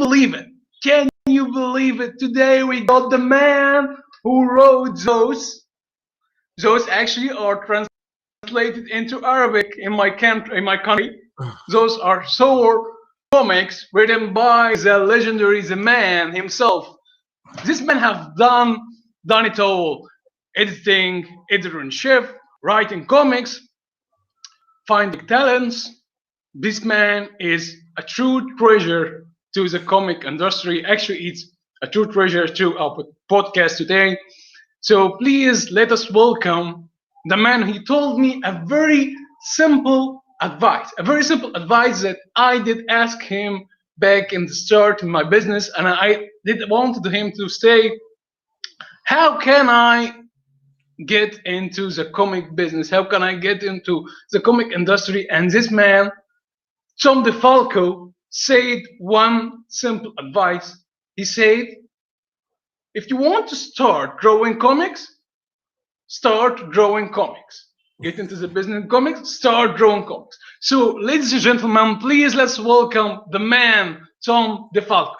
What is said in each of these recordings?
believe it? Can you believe it? Today we got the man who wrote those. Those actually are translated into Arabic in my country. Those are Sour comics written by the legendary the man himself. This man have done it all. Editing, editor-in-chief, writing comics, finding talents. This man is a true treasure to the comic industry. Actually, it's a true treasure to our podcast today. So please let us welcome the man. He told me a very simple advice that I did ask him back in the start in my business, and I did wanted him to say, how can I get into the comic business? How can I get into the comic industry? And this man, Tom Defalco, said one simple advice. He said, if you want to start drawing comics, start drawing comics. Get into the business of comics, start drawing comics. So, ladies and gentlemen, please let's welcome the man, Tom Defalco.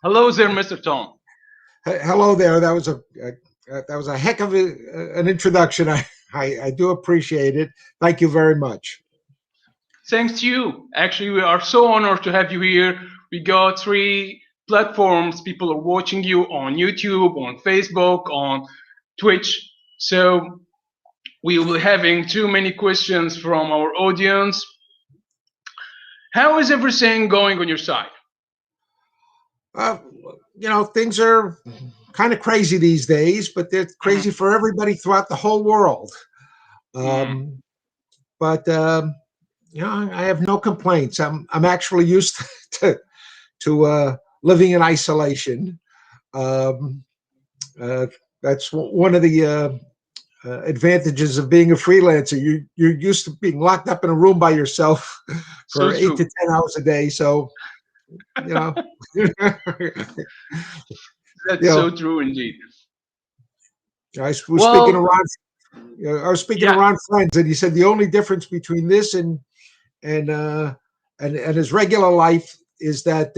Hello there, Mr. Tom. Hello there. That was a heck of an introduction. I do appreciate it. Thank you very much. Thanks to you. Actually, we are so honored to have you here. We got 3 platforms. People are watching you on YouTube, on Facebook, on Twitch. So we will be having too many questions from our audience. How is everything going on your side? Things are kind of crazy these days, but they're crazy for everybody throughout the whole world. But I have no complaints. I'm actually used to living in isolation. That's one of the advantages of being a freelancer. You're used to being locked up in a room by yourself for 8 to 10 hours a day. So, That's so true indeed. I was speaking around friends, and he said the only difference between this and his regular life is that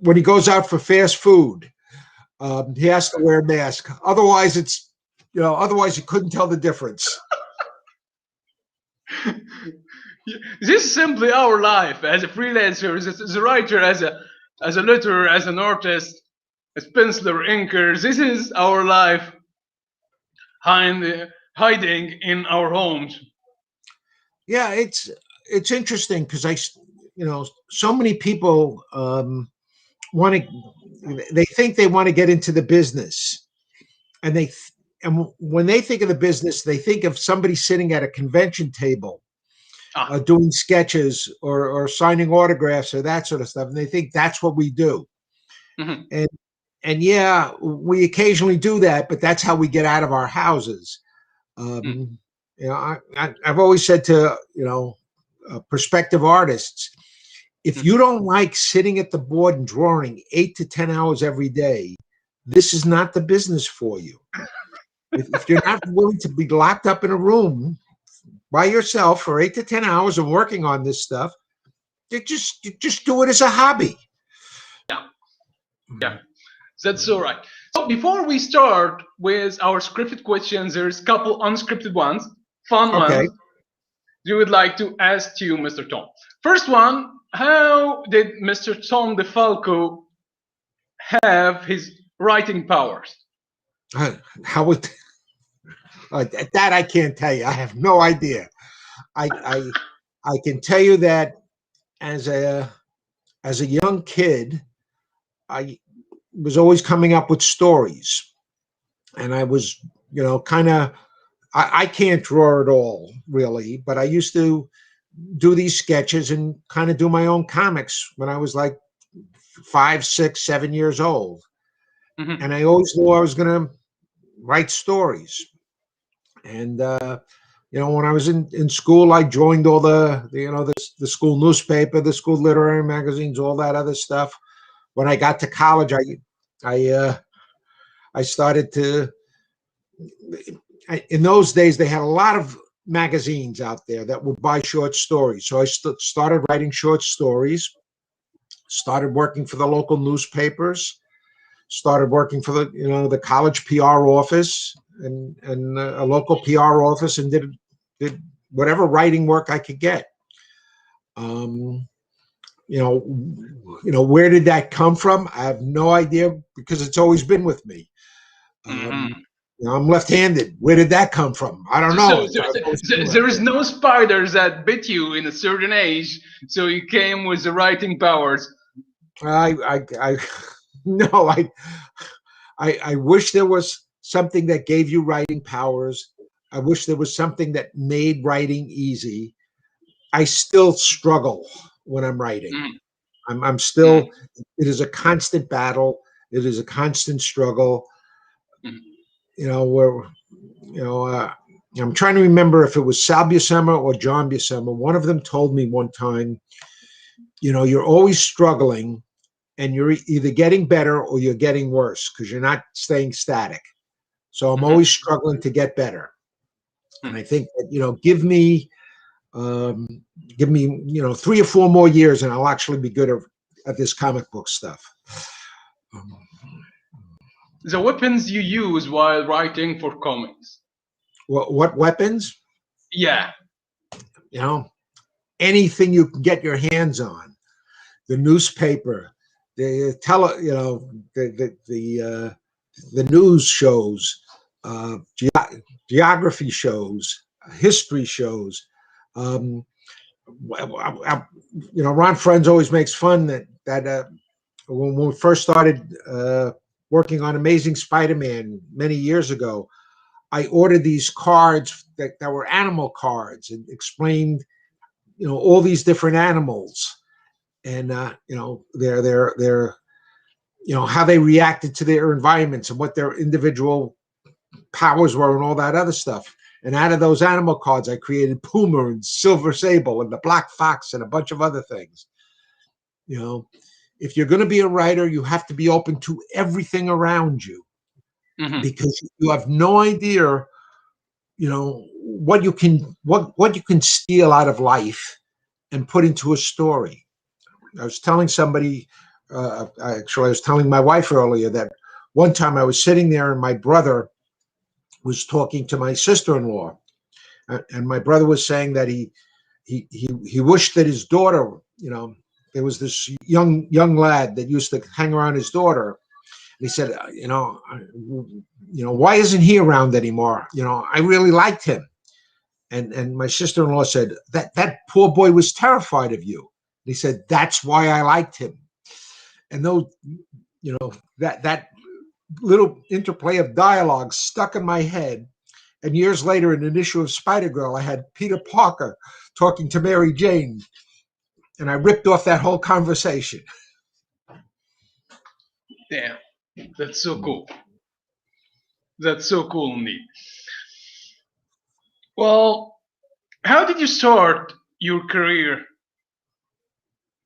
when he goes out for fast food, he has to wear a mask. Otherwise, otherwise you couldn't tell the difference. This is simply our life as a freelancer, as a writer, as a letterer, as an artist, as penciler, inker. This is our life hiding in our homes. Yeah, it's interesting because so many people they think they want to get into the business, and when they think of the business, they think of somebody sitting at a convention table doing sketches or signing autographs or that sort of stuff, and they think that's what we do. And yeah, we occasionally do that, but that's how we get out of our houses. I've always said to prospective artists, if you don't like sitting at the board and drawing 8 to 10 hours every day, this is not the business for you. If you're not willing to be locked up in a room by yourself for 8 to 10 hours and working on this stuff, you just do it as a hobby. Yeah, that's all right. So before we start with our scripted questions, there's a couple unscripted ones, fun ones. We would like to ask you, Mr. Tom. First one, how did Mr. Tom Defalco have his writing powers? How would that I can't tell you. I have no idea. I can tell you that as a young kid, I was always coming up with stories, and I was I can't draw at all really, but I used to do these sketches and kind of do my own comics when I was like 5, 6, 7 years old. And I always knew I was going to write stories. And, when I was in school, I joined all the school newspaper, the school literary magazines, all that other stuff. When I got to college, I started to, in those days, they had a lot of magazines out there that would buy short stories. So I started writing short stories, started working for the local newspapers, started working for the college PR office and a local PR office, and did whatever writing work I could get. Where did that come from? I have no idea, because it's always been with me. I'm left-handed. Where did that come from? I don't know. There is no spiders that bit you in a certain age, so you came with the writing powers. No, I wish there was something that gave you writing powers. I wish there was something that made writing easy. I still struggle when I'm writing. I'm still, it is a constant battle. It is a constant struggle. I'm trying to remember if it was Sal Buscema or John Buscema. One of them told me one time, you're always struggling, and you're either getting better or you're getting worse, because you're not staying static. So I'm always struggling to get better. And I think that, give me 3 or 4 more years and I'll actually be good at this comic book stuff. The weapons you use while writing for comics. What weapons? Yeah. Anything you can get your hands on. The newspaper, the news shows, geography shows, history shows. Ron Friends always makes fun that when we first started working on Amazing Spider-Man many years ago, I ordered these cards that were animal cards and explained, all these different animals and their how they reacted to their environments and what their individual powers were and all that other stuff. And out of those animal cards, I created Puma and Silver Sable and the Black Fox and a bunch of other things. If you're going to be a writer, you have to be open to everything around you, because you have no idea, what you can steal out of life and put into a story. I was telling somebody, I was telling my wife earlier that one time I was sitting there and my brother was talking to my sister-in-law, and my brother was saying that he wished that his daughter, there was this young lad that used to hang around his daughter. And he said, why isn't he around anymore? I really liked him. And my sister-in-law said, that poor boy was terrified of you. And he said, that's why I liked him. And those, that little interplay of dialogue stuck in my head. And years later, in an issue of Spider-Girl, I had Peter Parker talking to Mary Jane, and I ripped off that whole conversation. Damn, that's so cool. That's so cool indeed. Well, how did you start your career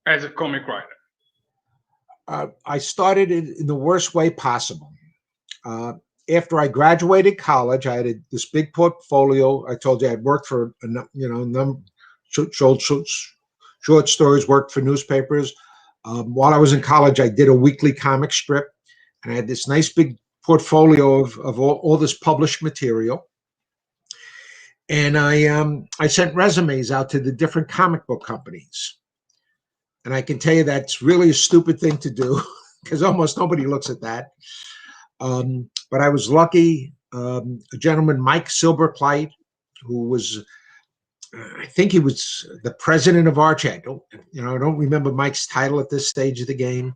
as a comic writer? I started in the worst way possible. After I graduated college, I had this big portfolio. I told you I'd worked for, short stories, worked for newspapers. While I was in college, I did a weekly comic strip, and I had this nice big portfolio of all this published material. And I sent resumes out to the different comic book companies. And I can tell you that's really a stupid thing to do, because almost nobody looks at that. But I was lucky. A gentleman, Mike Silberplate, who was, I think he was the president of Archie. I don't remember Mike's title at this stage of the game,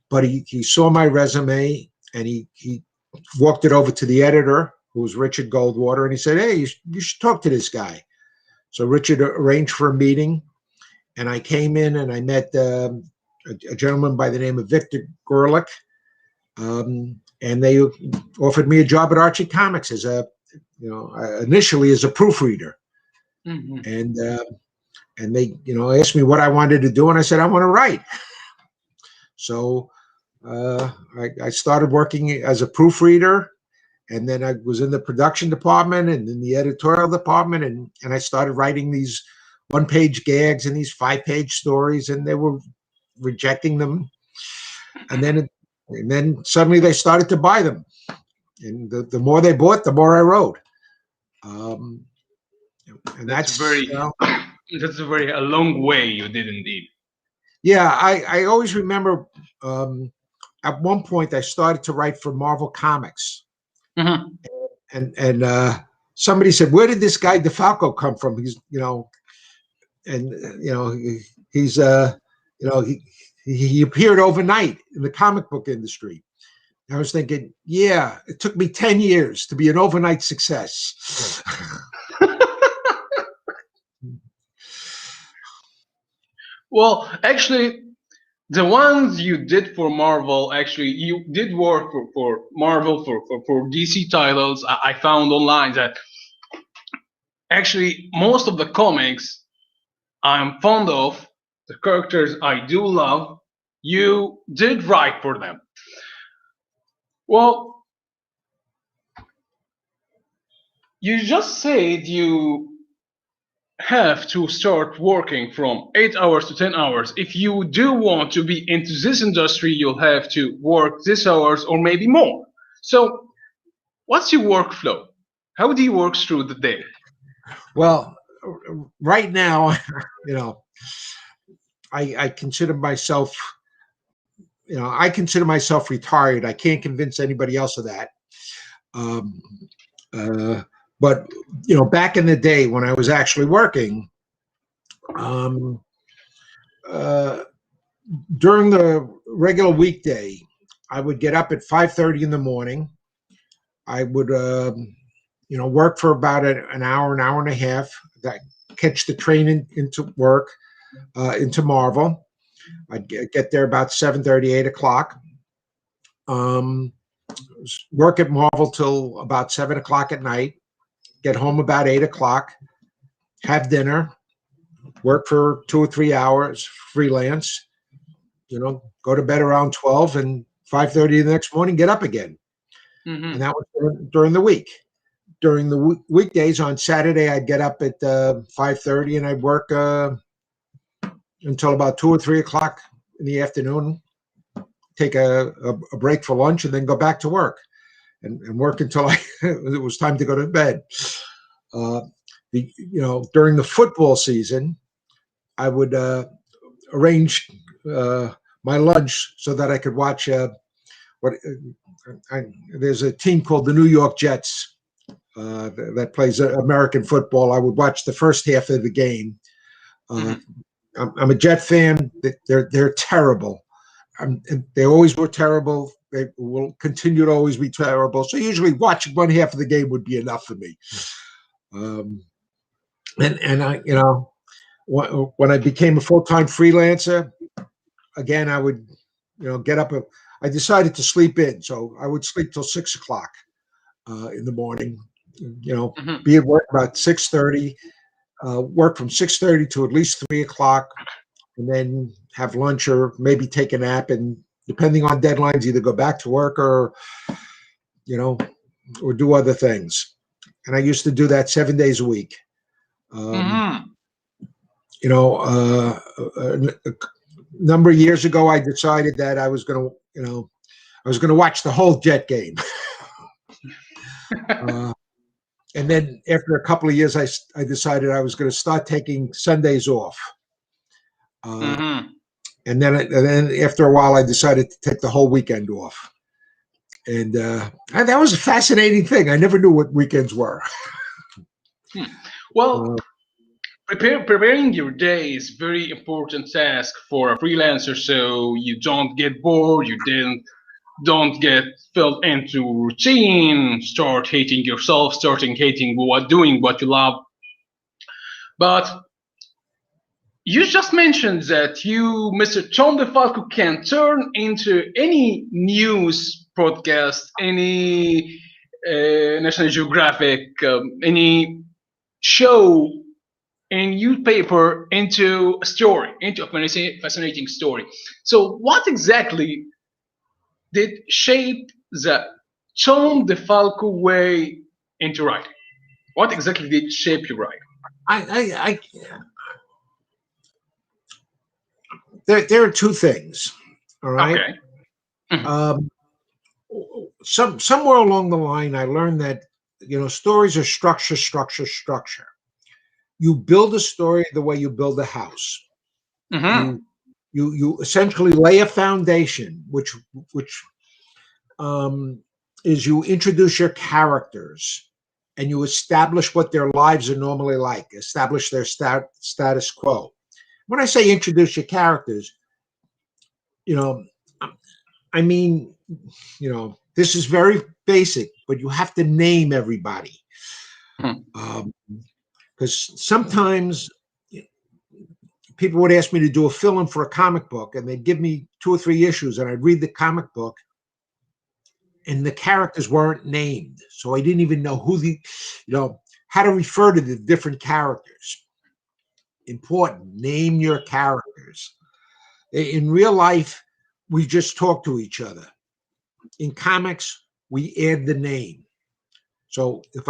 but he saw my resume and he walked it over to the editor, who was Richard Goldwater, and he said, hey, you should talk to this guy. So Richard arranged for a meeting, and I came in and I met a gentleman by the name of Victor Gerlich, and they offered me a job at Archie Comics as initially as a proofreader. And they, asked me what I wanted to do, and I said, I want to write. So I started working as a proofreader, And then I was in the production department and in the editorial department, and I started writing these one-page gags and these five-page stories, and they were rejecting them. And then suddenly they started to buy them, and the more they bought, the more I wrote. And that's very that's a long way you did indeed. Yeah, I always remember at one point I started to write for Marvel Comics. And somebody said, "Where did this guy DeFalco come from?" He's he appeared overnight in the comic book industry. I was thinking, yeah, it took me 10 years to be an overnight success. Well, actually, the ones you did for Marvel, actually, you did work for Marvel, for DC titles. I found online that actually most of the comics I'm fond of, the characters I do love, you did write for them. Well, you just said you have to start working from 8 hours to 10 hours. If you do want to be into this industry, you'll have to work this hours or maybe more. So what's your workflow? How do you work through the day? Well, right now, I consider myself, retired. I can't convince anybody else of that. But back in the day when I was actually working, during the regular weekday, I would get up at 5:30 in the morning. I would, work for about an hour and a half. Catch the train into work, into Marvel. I'd get there about 7:30, 8 o'clock. Work at Marvel till about 7 o'clock at night. Get home about 8 o'clock. Have dinner. Work for 2 or 3 hours. Freelance. Go to bed around 12, and 5:30 the next morning, get up again. And that was during the week. During the weekdays, on Saturday, I'd get up at 5:30 and I'd work until about 2 or 3 o'clock in the afternoon, take a break for lunch, and then go back to work and work until it was time to go to bed. During the football season, I would arrange my lunch so that I could watch there's a team called the New York Jets that plays American football. I would watch the first half of the game. I'm a Jet fan. They're terrible. They always were terrible. They will continue to always be terrible. So usually watching one half of the game would be enough for me. And I, when I became a full-time freelancer, again, I would, get up. I decided to sleep in, so I would sleep till 6 o'clock in the morning. Be at work about 6:30. Work from 6:30 to at least 3 o'clock, and then have lunch or maybe take a nap. And depending on deadlines, either go back to work or do other things. And I used to do that 7 days a week. A number of years ago, I decided that I was going to watch the whole Jet game. And then after a couple of years, I decided I was going to start taking Sundays off. And then after a while, I decided to take the whole weekend off. And that was a fascinating thing. I never knew what weekends were. Well, preparing your day is a very important task for a freelancer, so you don't get bored, you don't get filled into routine, start hating yourself, starting hating doing what you love. But you just mentioned that you, Mr. Tom Defalco, can turn into any news podcast, any National Geographic, any show in newspaper into a story, into a fascinating story. So what exactly did shape the Tom Defalco way into writing? What exactly did shape your writing? There are two things. All right. Okay. Mhm. Somewhere along the line, I learned that stories are structure, structure, structure. You build a story the way you build a house. Mhm. You essentially lay a foundation, which is you introduce your characters and you establish what their lives are normally like, establish their status quo. When I say introduce your characters, you know, I mean, this is very basic, but you have to name everybody. Mhm. Because sometimes people would ask me to do a fill-in for a comic book, and they'd give me 2 or 3 issues, and I'd read the comic book, and the characters weren't named, so I didn't even know how to refer to the different characters. Important, name your characters. In real life, we just talk to each other. In comics, we add the name. So if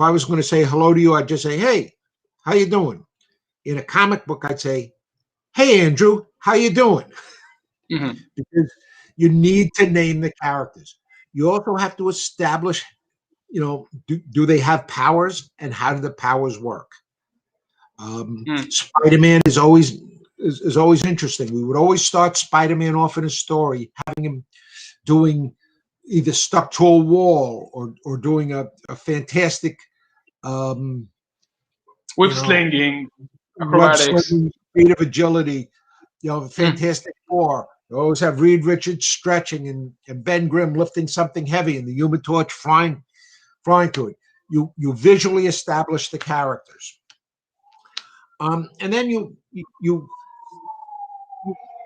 I was going to say hello to you, I'd just say, "Hey, how you doing?" In a comic book, I'd say, "Hey, Andrew, how you doing?" Mhm. Because you need to name the characters. You also have to establish, do they have powers and how do the powers work? Mhm. Spider-Man is always interesting. We would always start Spider-Man off in a story, having him doing either stuck to a wall or doing a fantastic, Web you know, slinging, web acrobatics. slinging, speed of agility, Mhm. Fantastic Four. You always have Reed Richards stretching and Ben Grimm lifting something heavy and the Human Torch flying to it. You visually establish the characters, and then you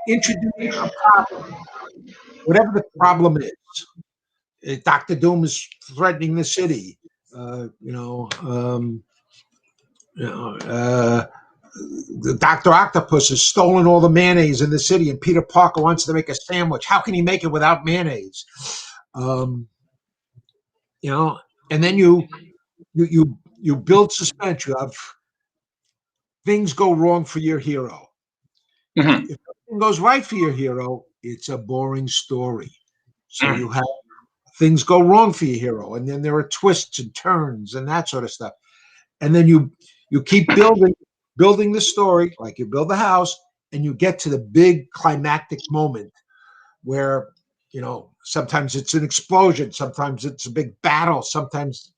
introduce a problem, whatever the problem is. Doctor Doom is threatening the city. Uh, you know, um, you know, uh, Dr. Octopus has stolen all the mayonnaise in the city, and Peter Parker wants to make a sandwich. How can he make it without mayonnaise? Um, and then you build suspense. You have things go wrong for your hero. Mhm. If everything goes right for your hero, it's a boring story. So you Mhm. have things go wrong for your hero, and then there are twists and turns and that sort of stuff. And then you keep building the story like you build the house, and you get to the big climactic moment where sometimes it's an explosion, sometimes it's a big battle, sometimes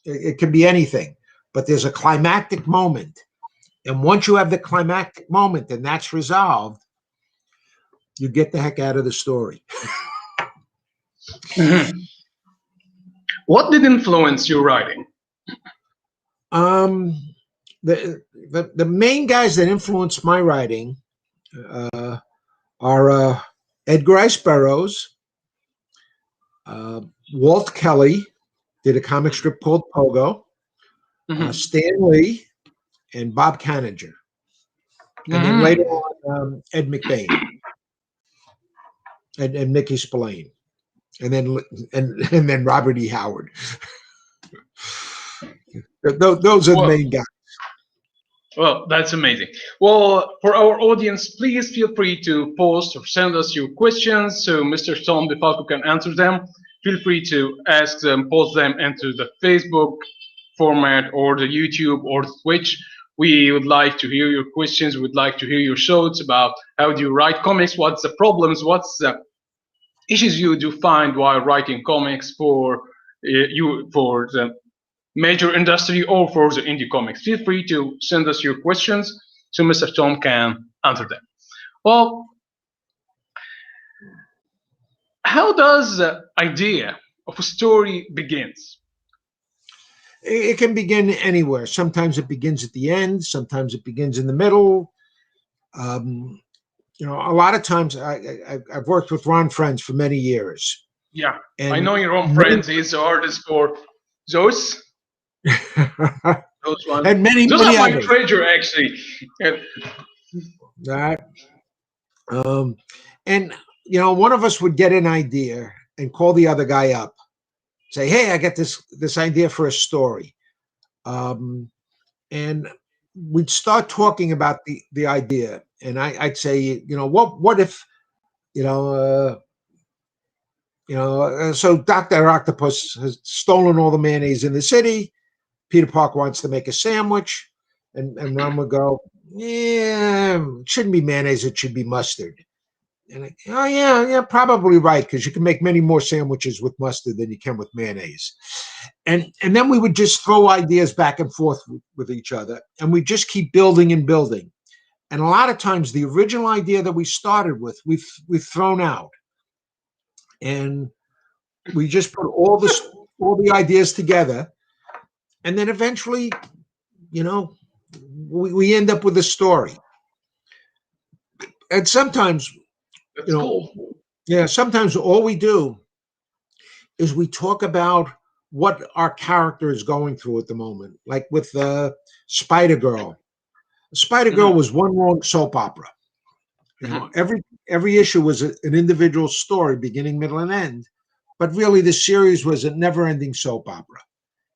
it can be anything, but there's a climactic moment. And once you have the climactic moment and that's resolved, you get the heck out of the story. Mhm. What did influence your writing? um the main guys that influenced my writing uh, are Edgar Rice Burroughs, uh, Walt Kelly did a comic strip called Pogo, Mhm. Stan Lee, and Bob Canninger, and then later Mhm. on Ed McBain and Mickey Spillane, and then Robert E. Howard. Those are the Well, main guys. well, that's amazing. Well, for our audience, please feel free to post or send us your questions so Mr. Tom DeFalco can answer them. Feel free to ask them, post them into the Facebook format or the YouTube or the Twitch. We would like to hear your questions. We'd like to hear your thoughts about how do you write comics, what's the problems, what's the issues you do find while writing comics for the major industry or for the indie comics. Feel free to send us your questions so Mr. Tom can answer them. Well, how does the idea of a story begins? It can begin anywhere. Sometimes it begins at the end. Sometimes it begins in the middle. Um, a lot of times I've worked with Ron Friends for many years, Yeah, I and know your own many, friends. He's the artist for those. Those ones. and many Those are many my others. treasure, actually. Right? Um, and one of us would get an idea, and call the other guy up. Say, hey, I got this idea for a story. And we'd start talking about the idea. And I'd say, what if, so Dr. Octopus has stolen all the mayonnaise in the city. Peter Parker wants to make a sandwich. And Ron would go, yeah, it shouldn't be mayonnaise, it should be mustard. And oh yeah, probably right, because you can make many more sandwiches with mustard than you can with mayonnaise. And then we would just throw ideas back and forth with each other, and we just keep building and building. And a lot of times, the original idea that we started with, we've thrown out, and we just put all the ideas together, and then eventually, we end up with a story. And sometimes, Cool. Yeah, sometimes all we do is we talk about what our character is going through at the moment. Like with Spider-Girl. Spider-Girl was one long soap opera. Every issue was an individual story, beginning, middle, and end. But really, the series was a never-ending soap opera.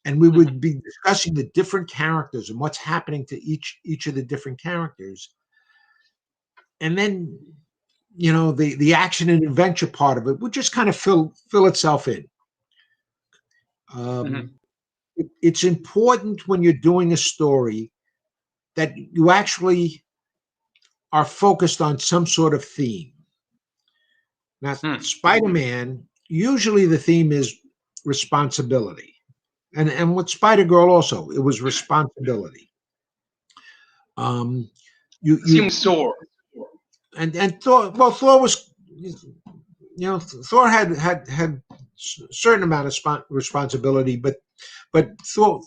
And we would be discussing the different characters and what's happening to each of the different characters. And then the action and adventure part of it would just kind of fill itself in. It's important when you're doing a story that you actually are focused on some sort of theme. Now, Spider-Man, usually the theme is responsibility. And with Spider-Girl also, it was responsibility. Seems sore. And Thor was, Thor had a certain amount of responsibility, but Thor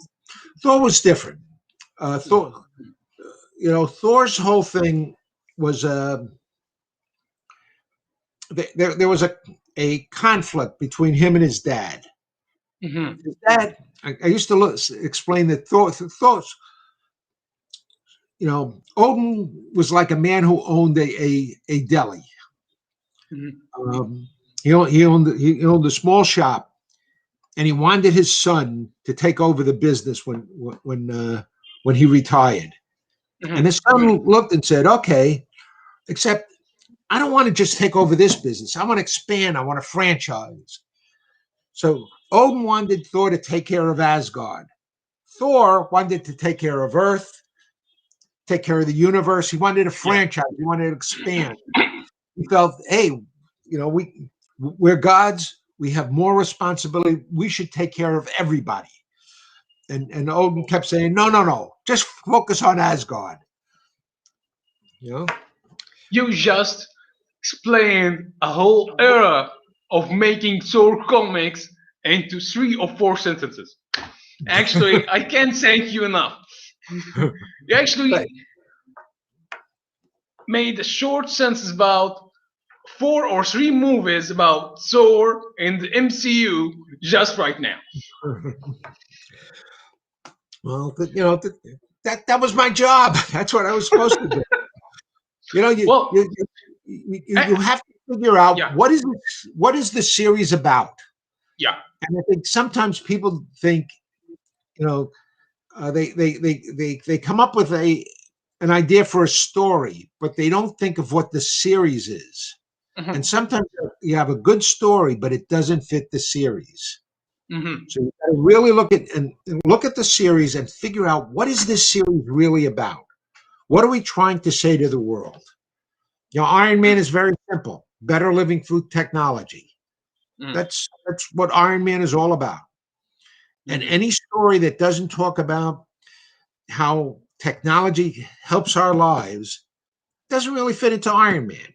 was different. Thor's whole thing was there was a conflict between him and his dad. His dad, I used to explain that Thor's. Odin was like a man who owned a deli. He owned a small shop, and he wanted his son to take over the business when he retired. And the son looked and said, "Okay, except I don't want to just take over this business. I want to expand. I want to franchise." So Odin wanted Thor to take care of Asgard. Thor wanted to take care of Earth, take care of the universe. He wanted a franchise. He wanted to expand. He felt, hey, we're gods. We have more responsibility. We should take care of everybody. And Odin kept saying, no, just focus on Asgard. You just explained a whole era of making Thor comics into 3 or 4 sentences. Actually, I can't thank you enough. You actually made a short sentence about 4 or 3 movies about Thor in the MCU just right now. Well, that was my job. That's what I was supposed to do. You have to figure out what is the series about. Yeah. And I think sometimes people think, they come up with an idea for a story, but they don't think of what the series is. And sometimes you have a good story, but it doesn't fit the series. So you got to really look at the series and figure out, what is this series really about? What are we trying to say to the world? Iron Man is very simple: better living through technology. That's what Iron Man is all about. And any story that doesn't talk about how technology helps our lives doesn't really fit into Iron Man.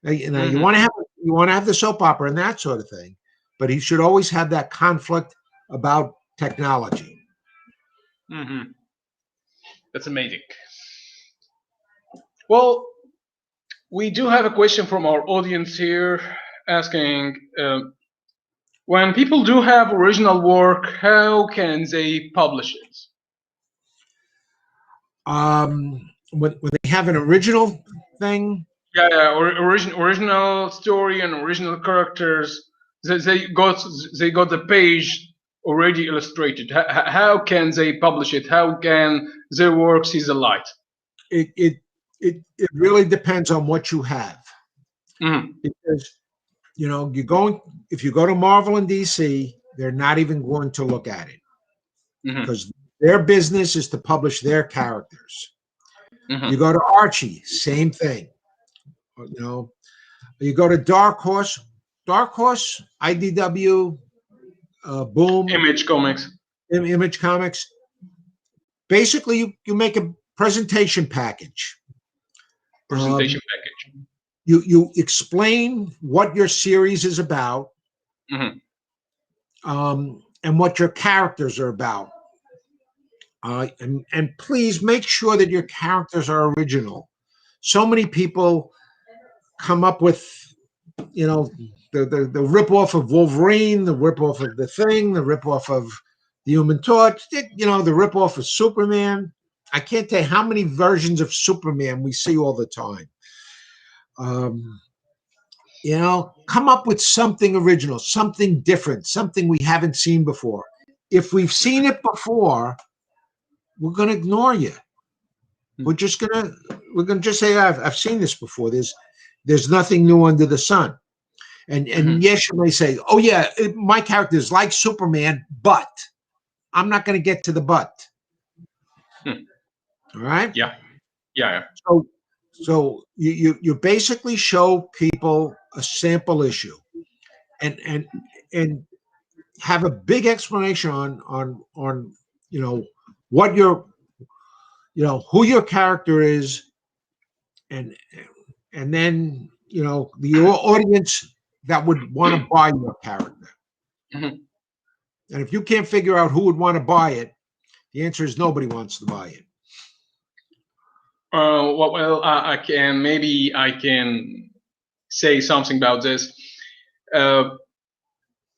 Now, you want to have the soap opera and that sort of thing, but he should always have that conflict about technology. That's amazing. Well, we do have a question from our audience here asking, when people do have original work, how can they publish it? When they have an original thing, or original story and original characters, they got the page already illustrated. How can they publish it? How can their work see the light? It it it really depends on what you have. Because you're going, if you go to Marvel and DC, they're not even going to look at it because their business is to publish their characters. You go to Archie, same thing. You go to Dark Horse, IDW, Boom, Image Comics. Image Comics. Basically, you make a presentation package. Presentation package. You explain what your series is about, and what your characters are about. And please make sure that your characters are original. So many people come up with, the rip-off of Wolverine, the rip-off of the Thing, the rip-off of the Human Torch, the rip-off of Superman. I can't tell you how many versions of Superman we see all the time. Come up with something original, something different, something we haven't seen before. If we've seen it before, we're going to ignore you. We're going to just say, I've seen this before. There's nothing new under the sun. And yes, you may say, oh yeah, my character is like Superman, but I'm not going to get to the but. All right? Yeah. So you basically show people a sample issue and have a big explanation on what who your character is, and then the audience that would want to buy your character. And if you can't figure out who would want to buy it, the answer is nobody wants to buy it. I can say something about this.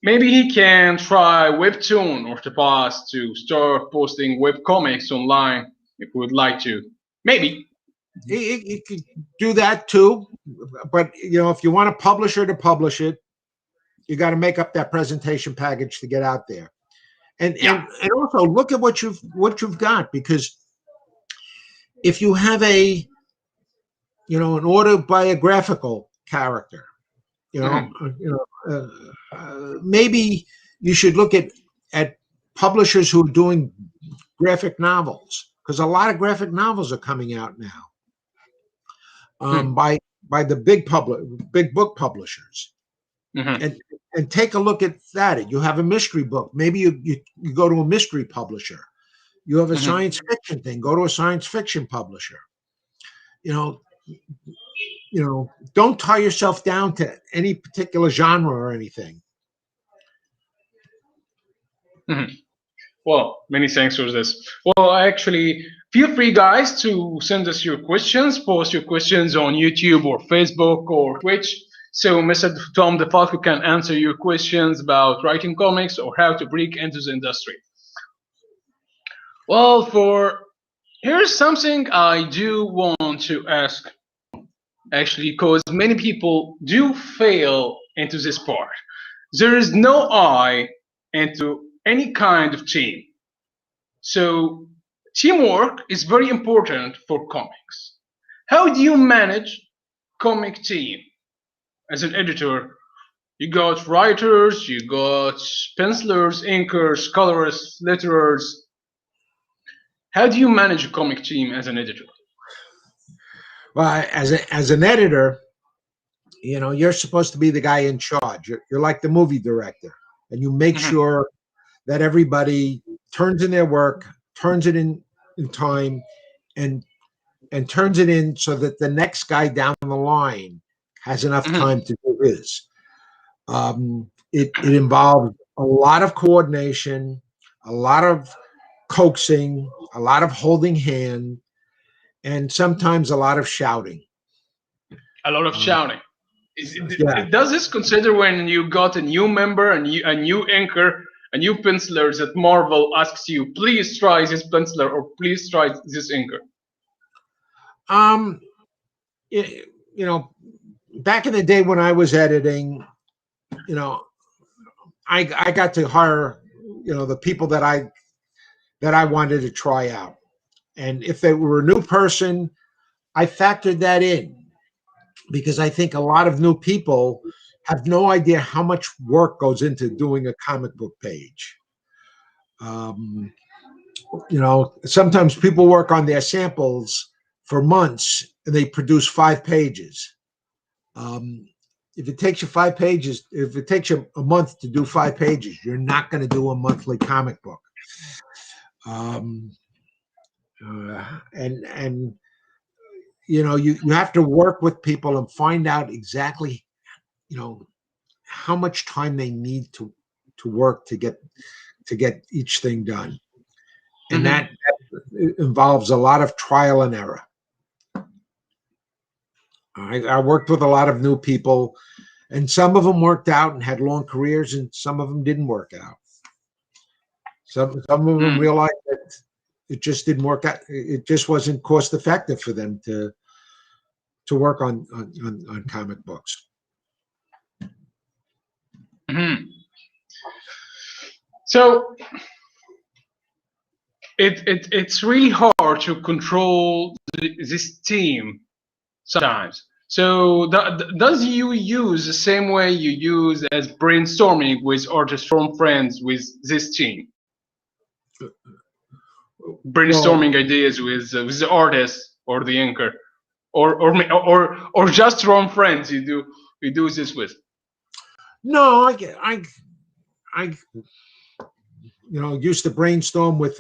Maybe he can try Webtoon or the past to start posting webcomics online if we would like to. Maybe. He could do that too. But, if you want a publisher to publish it, you got to make up that presentation package to get out there. And also look at what you've got, because if you have an autobiographical character, maybe you should look at publishers who are doing graphic novels, because a lot of graphic novels are coming out now by the big book publishers. And take a look at that. You have a mystery book. Maybe you go to a mystery publisher. You have a science fiction thing. Go to a science fiction publisher. Don't tie yourself down to any particular genre or anything. Well, many thanks for this. Well, actually, feel free, guys, to send us your questions. Post your questions on YouTube or Facebook or Twitch, so Mr. Tom Defalco can answer your questions about writing comics or how to break into the industry. Well, here's something I do want to ask, actually, because many people do fail into this part. There is no eye into any kind of team. So teamwork is very important for comics. How do you manage comic team? As an editor, you got writers, you got pencilers, inkers, colorists, letterers. How do you manage a comic team as an editor? Well, as an editor, you're supposed to be the guy in charge. You're like the movie director, and you make sure that everybody turns in their work, turns it in time, and turns it in so that the next guy down the line has enough time to do his. It involves a lot of coordination, a lot of coaxing, a lot of holding hand, and sometimes a lot of shouting. A lot of shouting. Does this consider when you got a new member, a new inker, a new penciler that Marvel asks you, please try this penciler or please try this inker? Back in the day when I was editing, I got to hire, the people that I wanted to try out. And if they were a new person, I factored that in because I think a lot of new people have no idea how much work goes into doing a comic book page. Sometimes people work on their samples for months and they produce 5 pages. If it takes you 5 pages, if it takes you a month to do 5 pages, you're not going to do a monthly comic book. And you have to work with people and find out exactly, how much time they need to work to get each thing done. And that involves a lot of trial and error. I worked with a lot of new people, and some of them worked out and had long careers, and some of them didn't work out. Some of them realized that it just didn't work out. It just wasn't cost effective for them to work on comic books. So it's really hard to control this team sometimes. So does you use the same way you use as brainstorming with artists from friends with this team? Brainstorming ideas with the artist or the anchor, or just from friends you do this with? No, I used to brainstorm with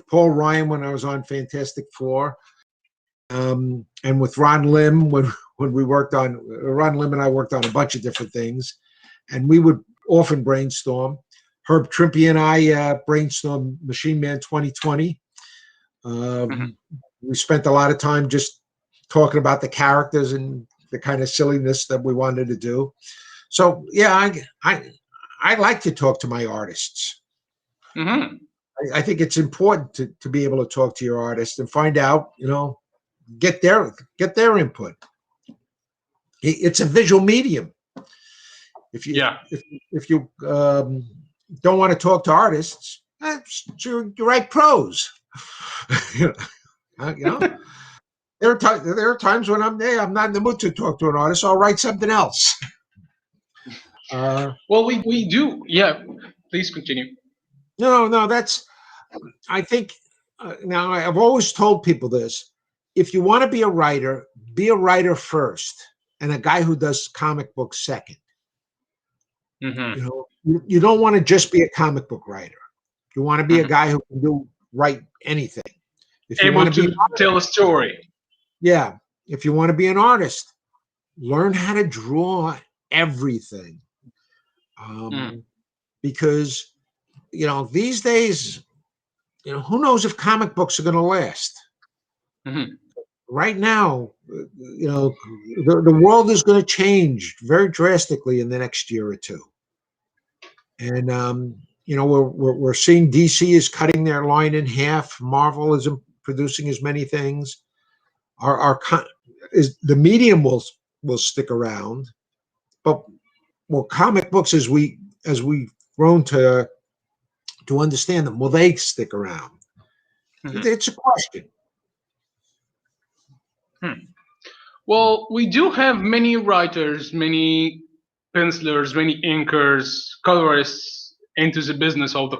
Paul Ryan when I was on Fantastic Four, and with Ron Lim when we worked on Ron Lim and I worked on a bunch of different things, and we would often brainstorm. Herb Trimpe and I brainstormed Machine Man 2020. We spent a lot of time just talking about the characters and the kind of silliness that we wanted to do. So yeah, I like to talk to my artists. I think it's important to be able to talk to your artist and find out, get their input. It's a visual medium. If you don't want to talk to artists, you write prose. There are times when I'm not in the mood to talk to an artist. So I'll write something else. Well, we do. Yeah, please continue. No, I think now I've always told people this. If you want to be a writer first, and a guy who does comic books second. You don't want to just be a comic book writer. You want to be a guy who can write anything. If you want to tell a story. Yeah. If you want to be an artist, learn how to draw everything. Because, these days, who knows if comic books are going to last? Right now, the world is going to change very drastically in the next year or two. And, we're seeing DC is cutting their line in half. Marvel isn't producing as many things. The medium will stick around, but comic books as we've grown to understand them, will they stick around? It's a question. Well, we do have many writers, many pencilers, many inkers, colorists into the business of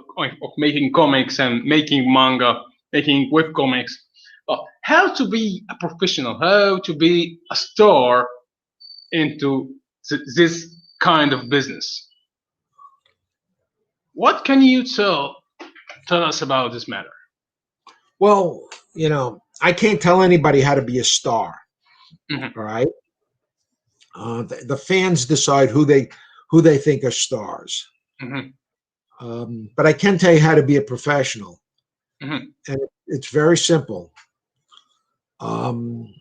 making comics and making manga, making webcomics. How to be a professional, how to be a star into this kind of business. What can you tell us about this matter? Well, I can't tell anybody how to be a star. All right. The fans decide who they think are stars. But I can tell you how to be a professional. And it's very simple. When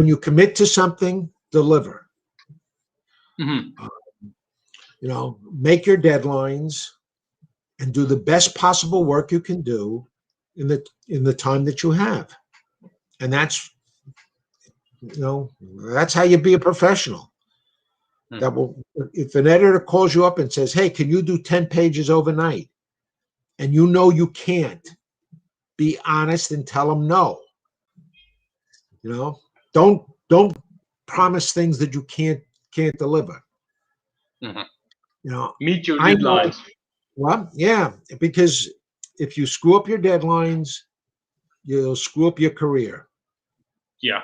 you commit to something, deliver. Make your deadlines and do the best possible work you can do in the time that you have. And that's that's how you be a professional. That will, if an editor calls you up and says, hey, can you do 10 pages overnight? And you can't, be honest and tell them no. Don't promise things that you can't deliver. Meet your I know. deadlines. Well, yeah, because if you screw up your deadlines, you'll screw up your career. Yeah.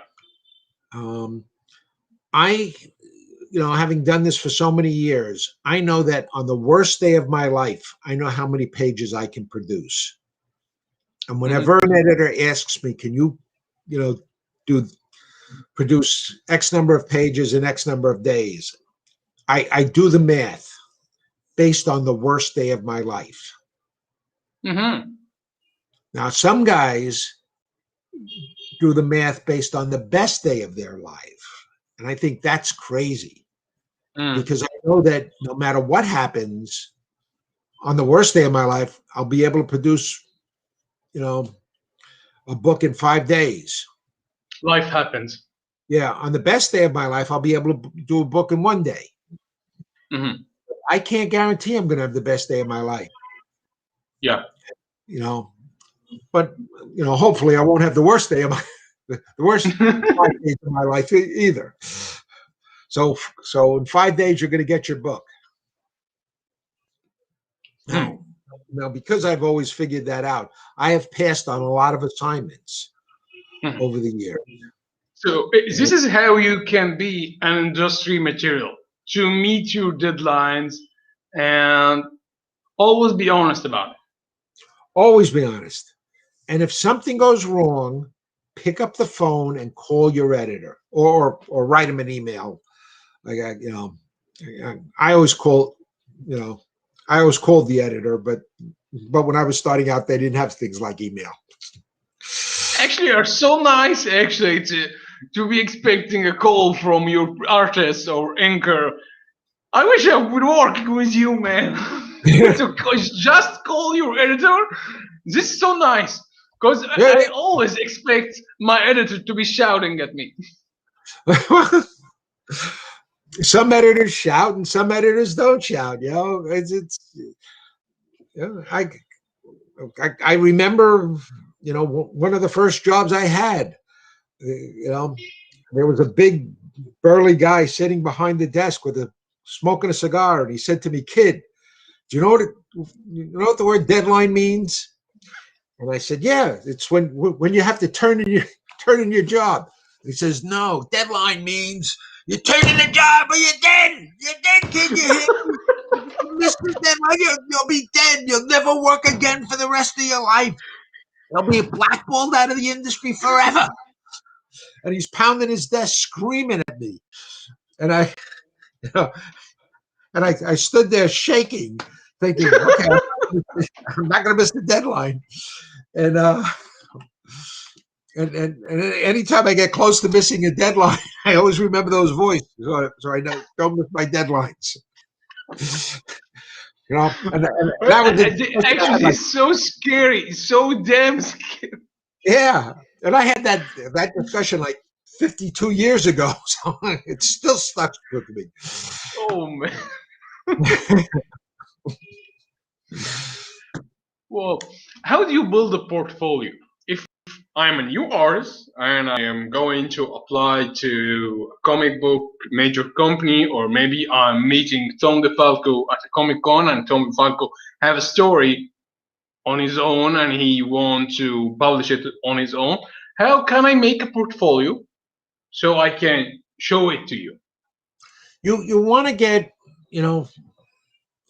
Having done this for so many years, I know that on the worst day of my life, I know how many pages I can produce. And whenever an editor asks me, can you, produce X number of pages in X number of days, I do the math based on the worst day of my life. Now, some guys do the math based on the best day of their life. And I think that's crazy because I know that no matter what happens, on the worst day of my life, I'll be able to produce, a book in 5 days. Life happens. Yeah. On the best day of my life, I'll be able to do a book in 1 day. I can't guarantee I'm going to have the best day of my life. Yeah. But hopefully I won't have the worst day of the worst 5 days of my life either. So in 5 days you're going to get your book. Now, because I've always figured that out, I have passed on a lot of assignments over the years. So this is how you can be an industry material, to meet your deadlines and always be honest about it. Always be honest. And if something goes wrong, pick up the phone and call your editor or write him an email. Like, I always call, I always called the editor, but when I was starting out, they didn't have things like email. Actually, are so nice actually to be expecting a call from your artist or anchor. I wish I would work with you, man. So just call your editor. This is so nice because I always expect my editor to be shouting at me. Some editors shout and some editors don't shout. I remember, one of the first jobs I had, there was a big burly guy sitting behind the desk smoking a cigar, and he said to me, "Kid, do you know what the word deadline means?" And I said, "Yeah, it's when you have to turn in your job." And he says, "No, deadline means you turn in a job or you're dead. You're dead, kid. You miss the deadline, you'll be dead. You'll never work again for the rest of your life. You'll be blackballed out of the industry forever." And he's pounding his desk, screaming at me. And I stood there shaking, thinking, okay, I'm not going to miss the deadline. And anytime I get close to missing a deadline, I always remember those voices, so I don't miss my deadlines. And that was actually it's so scary, so damn scary. Yeah, and I had that discussion like 52 years ago, so it still stuck with me. Oh man. Well, how do you build a portfolio? If I'm a new artist and I am going to apply to a comic book major company, or maybe I'm meeting Tom Defalco at a Comic Con and Tom Defalco have a story on his own and he wants to publish it on his own, how can I make a portfolio so I can show it to you? You want to get,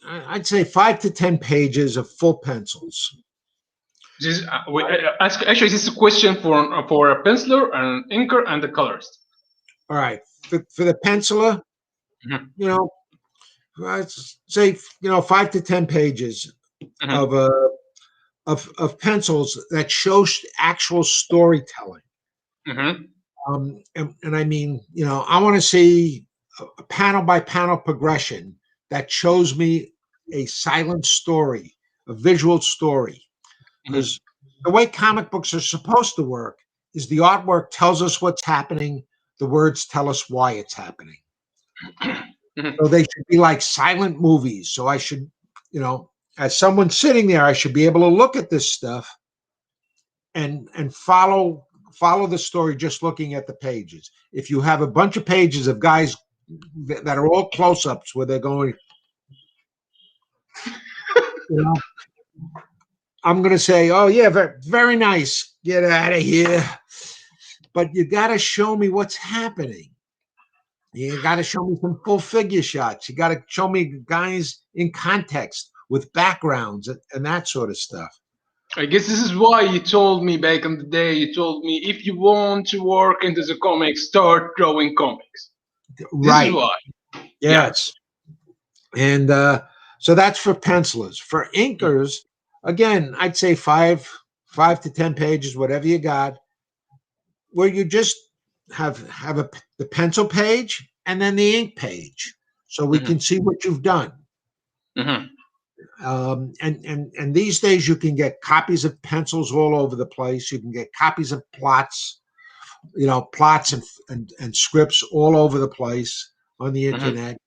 I'd say 5 to 10 pages of full pencils. This is, actually, this is a question for a penciler, an inker, and a colorist. All right, for the penciler, I'd say 5 to 10 pages of pencils that show actual storytelling. And I mean, I want to see a panel by panel progression that shows me a silent story, a visual story. Because the way comic books are supposed to work is the artwork tells us what's happening, the words tell us why it's happening. So they should be like silent movies. So I should, as someone sitting there, I should be able to look at this stuff and follow the story just looking at the pages. If you have a bunch of pages of guys that are all close-ups where they're going, I'm going to say, oh yeah, very, very nice, get out of here. But you got to show me what's happening. You got to show me some full figure shots. You got to show me guys in context with backgrounds and that sort of stuff. I guess this is why you told me back in the day, you told me, if you want to work into the comics, start drawing comics. Right. This is why. Yes. Yeah. And so that's for pencilers. For inkers, again, I'd say 5 to 10 pages, whatever you got, where you just have the pencil page and then the ink page, so we can see what you've done. And these days you can get copies of pencils all over the place. You can get copies of plots, plots and scripts all over the place on the internet.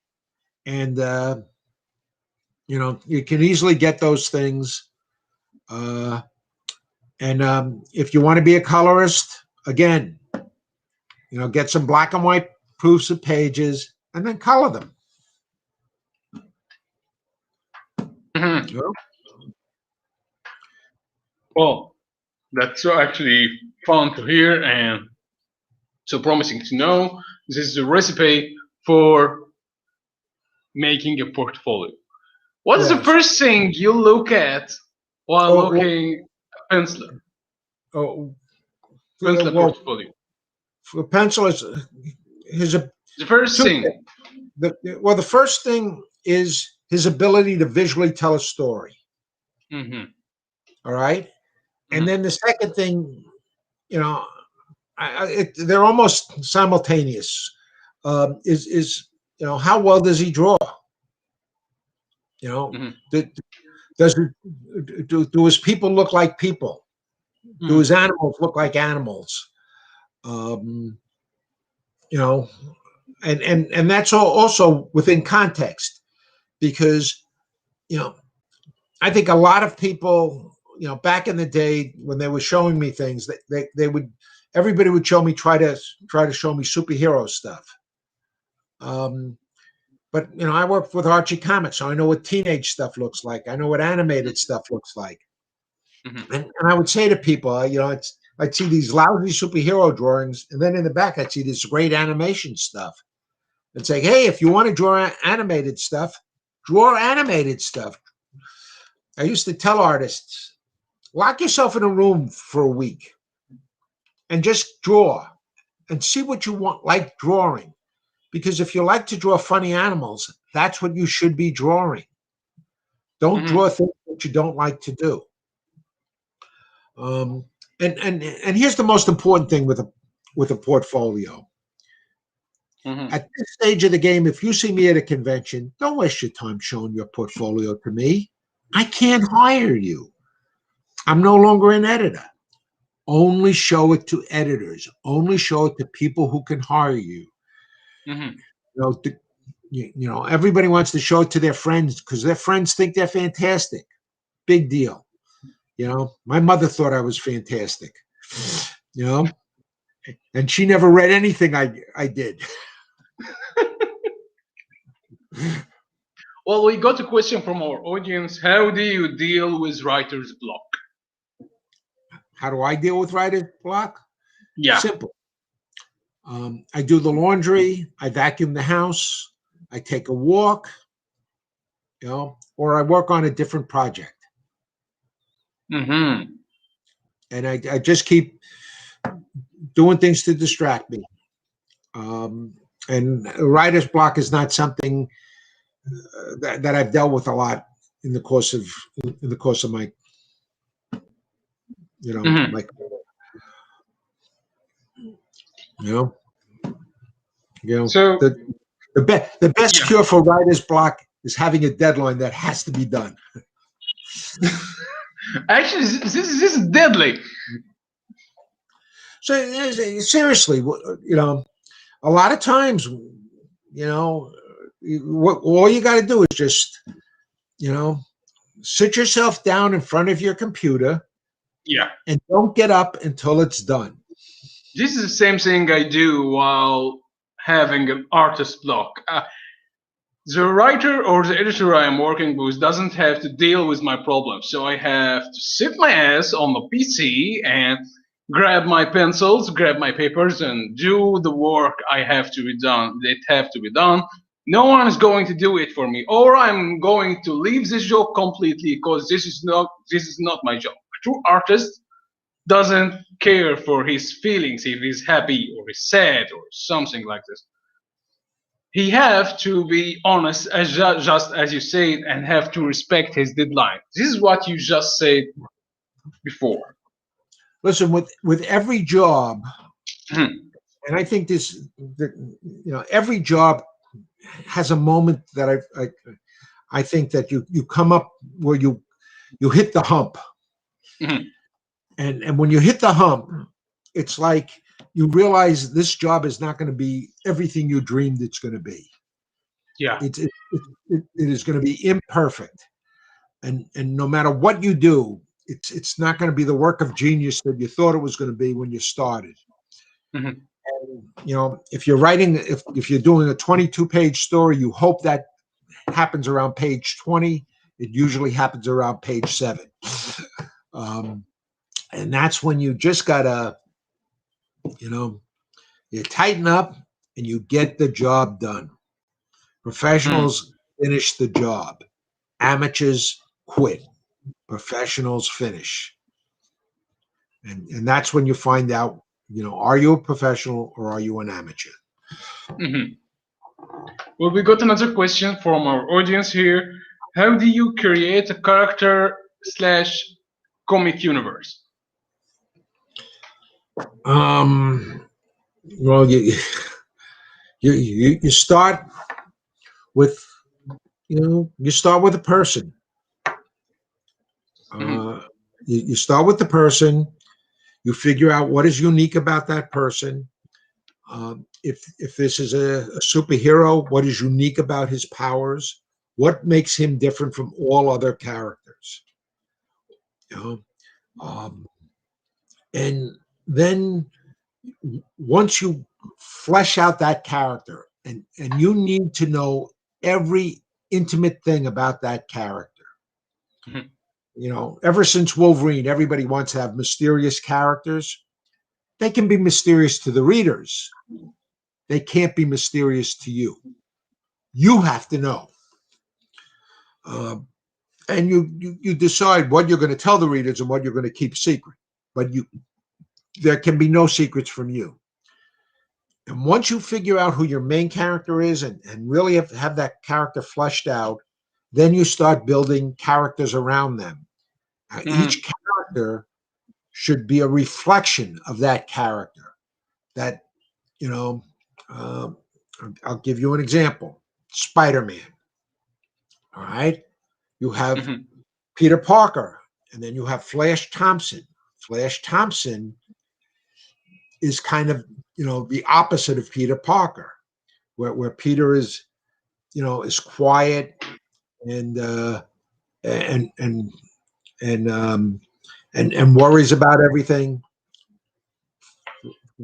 And you can easily get those things. And if you want to be a colorist, again, get some black and white proofs of pages and then color them. Well, that's so actually fun to hear and so promising to know. This is a recipe for making a portfolio. What is the first thing you look at while looking at penciler? Penciler portfolio. For pencil is the first thing. The first thing is his ability to visually tell a story. All right. And then the second thing, they're almost simultaneous. Is how well does he draw? Do his people look like people? Do his animals look like animals? And that's also within context, because I think a lot of people, back in the day when they were showing me things, everybody would show me try to show me superhero stuff. But I worked with Archie Comics, so I know what teenage stuff looks like. I know what animated stuff looks like. And I would say to people, I'd see these lousy superhero drawings, and then in the back I'd see this great animation stuff. And say, hey, if you want to draw animated stuff, draw animated stuff. I used to tell artists, lock yourself in a room for a week and just draw and see what you like drawing. Because if you like to draw funny animals, that's what you should be drawing. Don't draw things that you don't like to do. And here's the most important thing with a portfolio. At this stage of the game, if you see me at a convention, don't waste your time showing your portfolio to me. I can't hire you. I'm no longer an editor. Only show it to editors. Only show it to people who can hire you. Everybody wants to show it to their friends because their friends think they're fantastic. Big deal. My mother thought I was fantastic. And she never read anything I did. Well, we got a question from our audience. How do you deal with writer's block? How do I deal with writer's block? Yeah. Simple. I do the laundry. I vacuum the house. I take a walk, or I work on a different project. And I just keep doing things to distract me. And writer's block is not something that I've dealt with a lot in the course of my my So the best cure for writer's block is having a deadline that has to be done. Actually, this is deadly. So seriously, a lot of times, all you got to do is just, sit yourself down in front of your computer Yeah. and don't get up until it's done. This is the same thing I do while having an artist block. The writer or the editor I am working with doesn't have to deal with my problems, so I have to sit my ass on the PC and grab my pencils, grab my papers, and do the work I have to be done. It have to be done. No one is going to do it for me, or I'm going to leave this job completely because this is not my job. A true artist doesn't care for his feelings if he's happy or he's sad or something like this. He have to be honest, as just as you said, and have to respect his deadline. This is what you just said before. Listen, with every job, Hmm. and I think every job has a moment that I think that you come up where you hit the hump. Mhm. And when you hit the hump, it's like you realize this job is not going to be everything you dreamed it's going to be. Yeah. It is going to be imperfect, and no matter what you do, it's not going to be the work of genius that you thought it was going to be when you started. Mhm. And if you're writing, if you're doing a 22-page story, you hope that happens around page 20. It usually happens around page 7. And that's when you just gotta, you tighten up and you get the job done. Professionals finish the job. Amateurs quit. Professionals finish. And that's when you find out, are you a professional or are you an amateur? Mhm. Well, we got another question from our audience here. How do you create a character slash comic universe? Well, you start with, you start with a person. Mhm. You start with the person. You figure out what is unique about that person. If this is a superhero, what is unique about his powers? What makes him different from all other characters? You know, um, and then once you flesh out that character, and you need to know every intimate thing about that character. Mhm. Ever since Wolverine, everybody wants to have mysterious characters. They can be mysterious to the readers. They can't be mysterious to you. You have to know. And you decide what you're going to tell the readers and what you're going to keep secret. But there can be no secrets from you. And once you figure out who your main character is and really have that character fleshed out, then you start building characters around them. Each Mhm. character should be a reflection of that character. That, you know, uh, I'll give you an example. Spider-Man. All right. You have Mhm. Peter Parker, and then you have Flash Thompson. Flash Thompson is kind of, the opposite of Peter Parker, where Peter is, is quiet and and and and and worries about everything.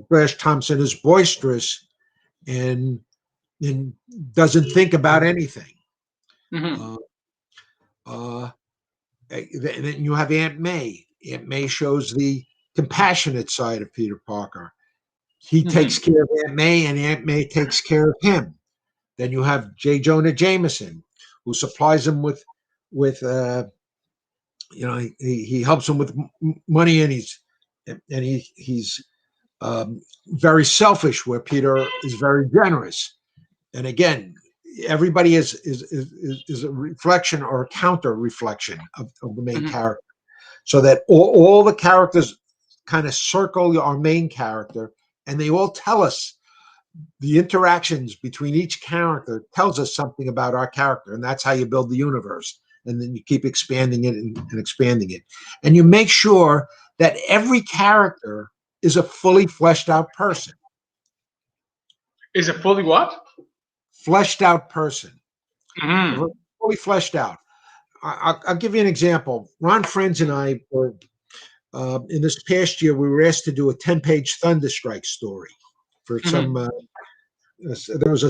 Flash Thompson is boisterous and and doesn't think about anything. Mhm. Uh, uh, and then you have Aunt May. Aunt May shows the compassionate side of Peter Parker. He takes Mhm. care of Aunt May, and Aunt May takes care of him. Then you have J. Jonah Jameson, who supplies him with he helps him with money, and he's very selfish, where Peter is very generous. And again, everybody is a reflection or a counter reflection of the main Mhm. character, so that all the characters kind of circle our main character, and they all tell us the interactions between each character tells us something about our character, and that's how you build the universe. And then you keep expanding it and expanding it, and you make sure that every character is a fully fleshed out person. Is it fully what? Fleshed out person. Mm-hmm. Fully fleshed out. I'll give you an example. Ron Friends and I were, in this past year, we were asked to do a 10-page Thunderstrike story for some, there was a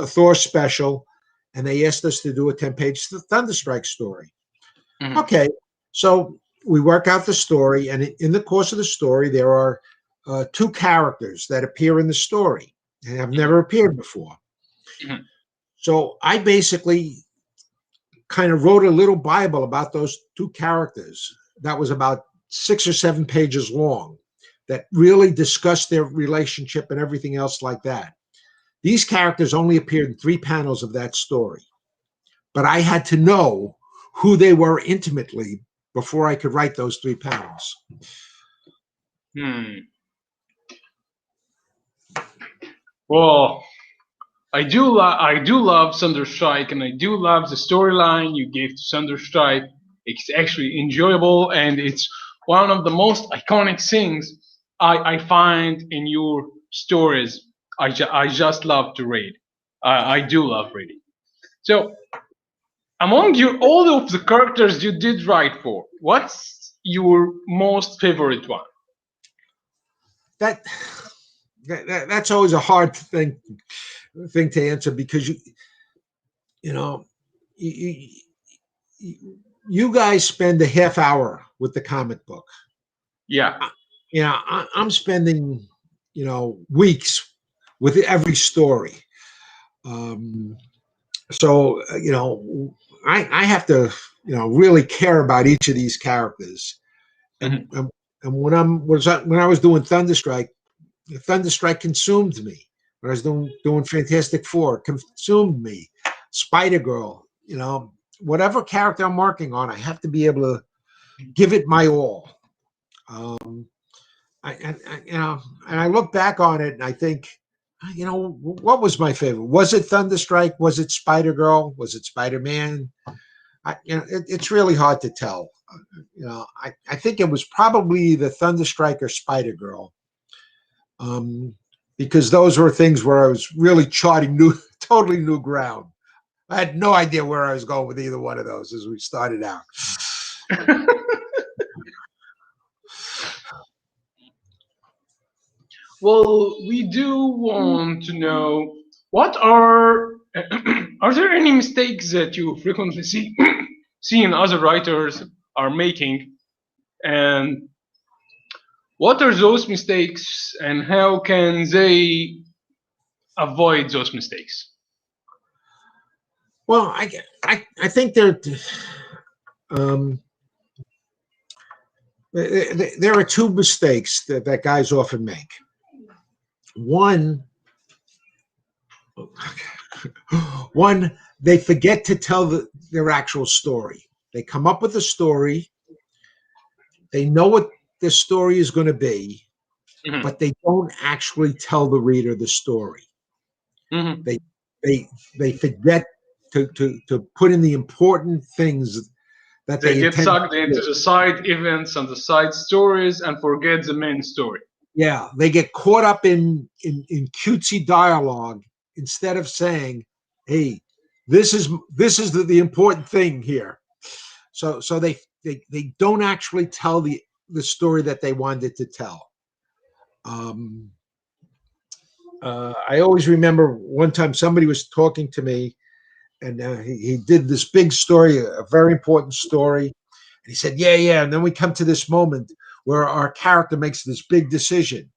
Thor special, and they asked us to do a 10-page Thunderstrike story. Mm-hmm. Okay, so we work out the story, and in the course of the story, there are two characters that appear in the story and have never appeared before. Mm-hmm. So I basically kind of wrote a little Bible about those two characters that was about 6 or 7 pages long that really discussed their relationship and everything else like that. These characters only appeared in 3 panels of that story, but I had to know who they were intimately before I could write those 3 panels. Well, I do love Thunderstrike, and I do love the storyline you gave to Thunderstrike. It's actually enjoyable, and it's one of the most iconic things I find in your stories. I just love to read. I do love reading. So, among all of the characters you did write for, what's your most favorite one? That's always a hard thing to answer, because you guys spend a half hour with the comic book. Yeah. I'm spending weeks with every story. So I have to really care about each of these characters. And when I was doing Thunderstrike consumed me. When I was doing Fantastic Four, consumed me. Spider-Girl, whatever character I'm working on, I have to be able to give it my all. And I look back on it and I think, what was my favorite? Was it Thunderstrike? Was it Spider-Girl? Was it Spider-Man? It's really hard to tell. I think it was probably the Thunderstrike or Spider-Girl, because those were things where I was really charting totally new ground. I had no idea where I was going with either one of those as we started out. Well, we do want to know, what are there any mistakes that you frequently see in other writers are making, and what are those mistakes, and how can they avoid those mistakes? Well, I think there are 2 mistakes that guys often make. One, they forget to tell their actual story. They come up with a story. They know what the story is going to be, but they don't actually tell the reader the story. They forget to put in the important things that They get intend sucked into the side events and the side stories and forget the main story. Yeah, they get caught up in cutesy dialogue instead of saying, "Hey, this is the important thing here." So they don't actually tell the story that they wanted to tell. I always remember one time somebody was talking to me, and he did this big story, a very important story. And he said, yeah. And then we come to this moment where our character makes this big decision.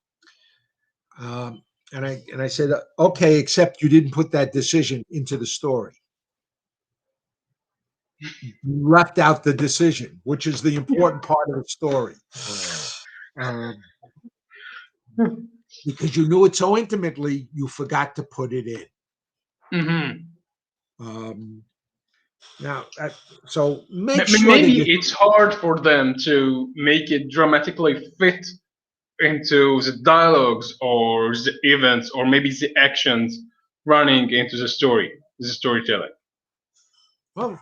And I said, okay, except you didn't put that decision into the story. You left out the decision, which is the important part of the story. Because you knew it so intimately, you forgot to put it in. Now, so make sure maybe it's hard for them to make it dramatically fit into the dialogues or the events or maybe the actions running into the storytelling. Well,